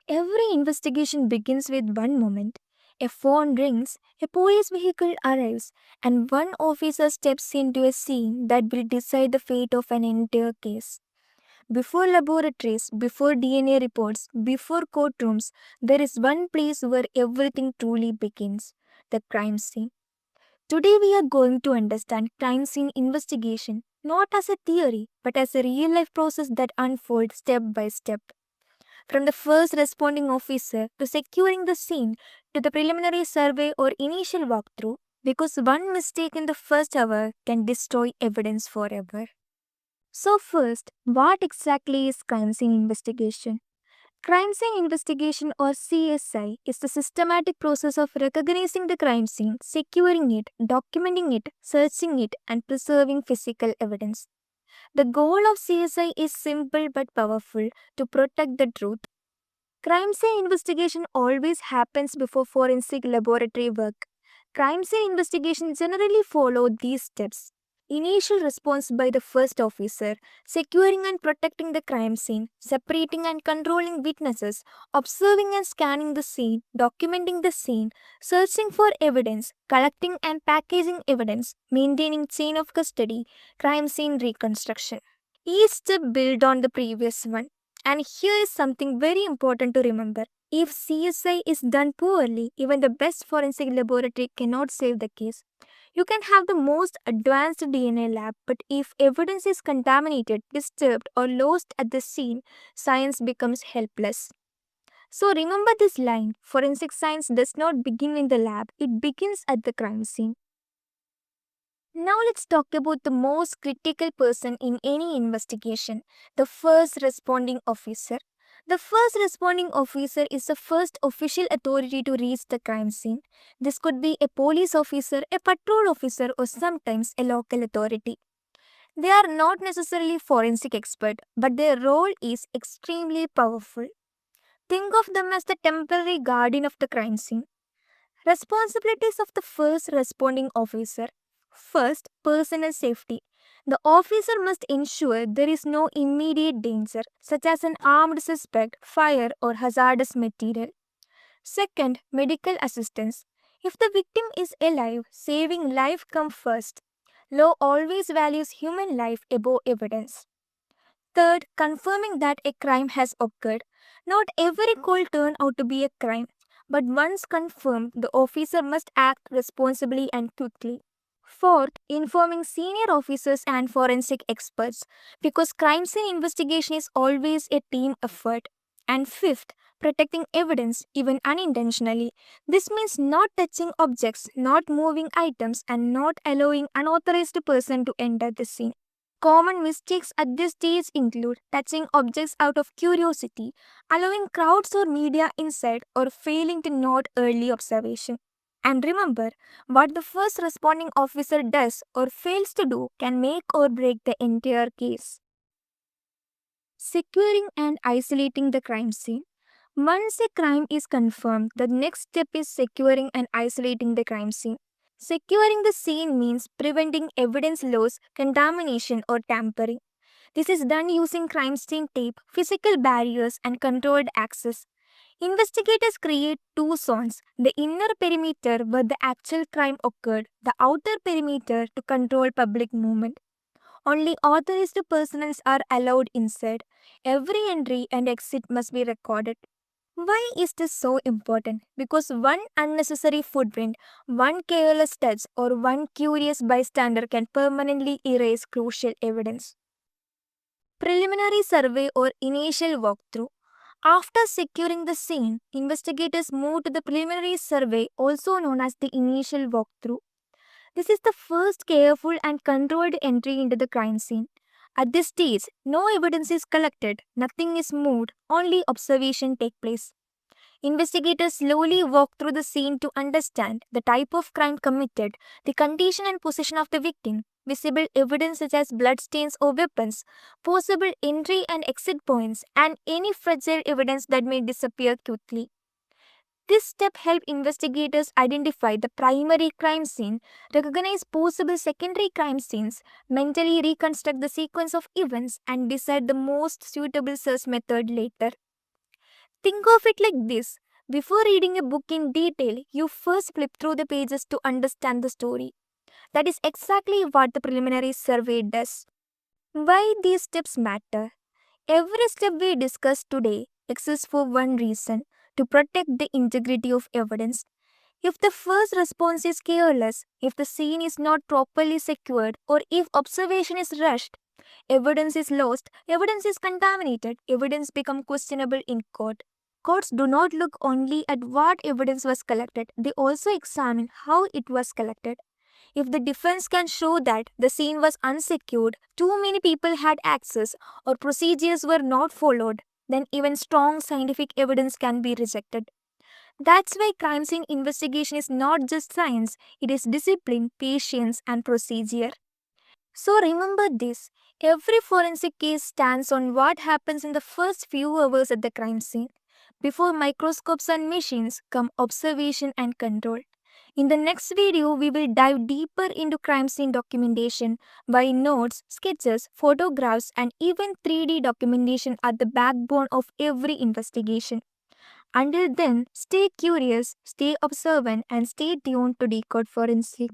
Every investigation begins with one moment. A phone rings, a police vehicle arrives, and one officer steps into a scene that will decide the fate of an entire case. Before laboratories, before DNA reports, before courtrooms, there is one place where everything truly begins: the crime scene. Today, we are going to understand crime scene investigation not as a theory but as a real life process that unfolds step by step. From the first responding officer to securing the scene to the preliminary survey or initial walkthrough, because one mistake in the first hour can destroy evidence forever. So, first, what exactly is crime scene investigation? Crime scene investigation or CSI is the systematic process of recognizing the crime scene, securing it, documenting it, searching it, and preserving physical evidence. The goal of CSI is simple but powerful: to protect the truth. Crime scene investigation always happens before forensic laboratory work. Crime scene investigation generally follow these steps. Initial response by the first officer: securing and protecting the crime scene, separating and controlling witnesses, observing and scanning the scene, documenting the scene, searching for evidence, collecting and packaging evidence, maintaining chain of custody, crime scene reconstruction. Each step built on the previous one. And here is something very important to remember. If CSI is done poorly, even the best forensic laboratory cannot save the case. You can have the most advanced DNA lab, but if evidence is contaminated, disturbed, or lost at the scene, science becomes helpless. So remember this line: forensic science does not begin in the lab, it begins at the crime scene. Now let's talk about the most critical person in any investigation: the first responding officer. The first responding officer is the first official authority to reach the crime scene. This could be a police officer, a patrol officer, or sometimes a local authority. They are not necessarily forensic experts, but their role is extremely powerful. Think of them as the temporary guardian of the crime scene. Responsibilities of the first responding officer. First, personal safety. The officer must ensure there is no immediate danger, such as an armed suspect, fire, or hazardous material. Second, medical assistance. If the victim is alive, saving life comes first. Law always values human life above evidence. Third, confirming that a crime has occurred. Not every call turned out to be a crime, but once confirmed, the officer must act responsibly and quickly. Fourth, informing senior officers and forensic experts, because crime scene investigation is always a team effort. And fifth, protecting evidence, even unintentionally. This means not touching objects, not moving items, and not allowing unauthorized person to enter the scene. Common mistakes at this stage include touching objects out of curiosity, allowing crowds or media inside, or failing to note early observation. And remember, what the first responding officer does or fails to do can make or break the entire case. Securing and isolating the crime scene. Once a crime is confirmed, the next step is securing and isolating the crime scene. Securing the scene means preventing evidence loss, contamination, or tampering. This is done using crime scene tape, physical barriers, and controlled access. Investigators create two zones: the inner perimeter where the actual crime occurred, the outer perimeter to control public movement. Only authorized personnel are allowed inside. Every entry and exit must be recorded. Why is this so important? Because one unnecessary footprint, one careless touch, or one curious bystander can permanently erase crucial evidence. Preliminary survey or initial walkthrough. After securing the scene, investigators move to the preliminary survey, also known as the initial walkthrough. This is the first careful and controlled entry into the crime scene. At this stage, no evidence is collected, nothing is moved, only observation takes place. Investigators slowly walk through the scene to understand the type of crime committed, the condition and position of the victim, visible evidence such as bloodstains or weapons, possible entry and exit points, and any fragile evidence that may disappear quickly. This step helps investigators identify the primary crime scene, recognize possible secondary crime scenes, mentally reconstruct the sequence of events, and decide the most suitable search method later. Think of it like this. Before reading a book in detail, you first flip through the pages to understand the story. That is exactly what the preliminary survey does. Why these steps matter? Every step we discuss today exists for one reason: to protect the integrity of evidence. If the first response is careless, if the scene is not properly secured, or if observation is rushed, evidence is lost, evidence is contaminated, evidence becomes questionable in court. Courts do not look only at what evidence was collected, they also examine how it was collected. If the defense can show that the scene was unsecured, too many people had access, or procedures were not followed, then even strong scientific evidence can be rejected. That's why crime scene investigation is not just science, it is discipline, patience, and procedure. So remember this: every forensic case stands on what happens in the first few hours at the crime scene. Before microscopes and machines come observation and control. In the next video, we will dive deeper into crime scene documentation, why notes, sketches, photographs, and even 3D documentation are the backbone of every investigation. Until then, stay curious, stay observant, and stay tuned to Decode Forensic.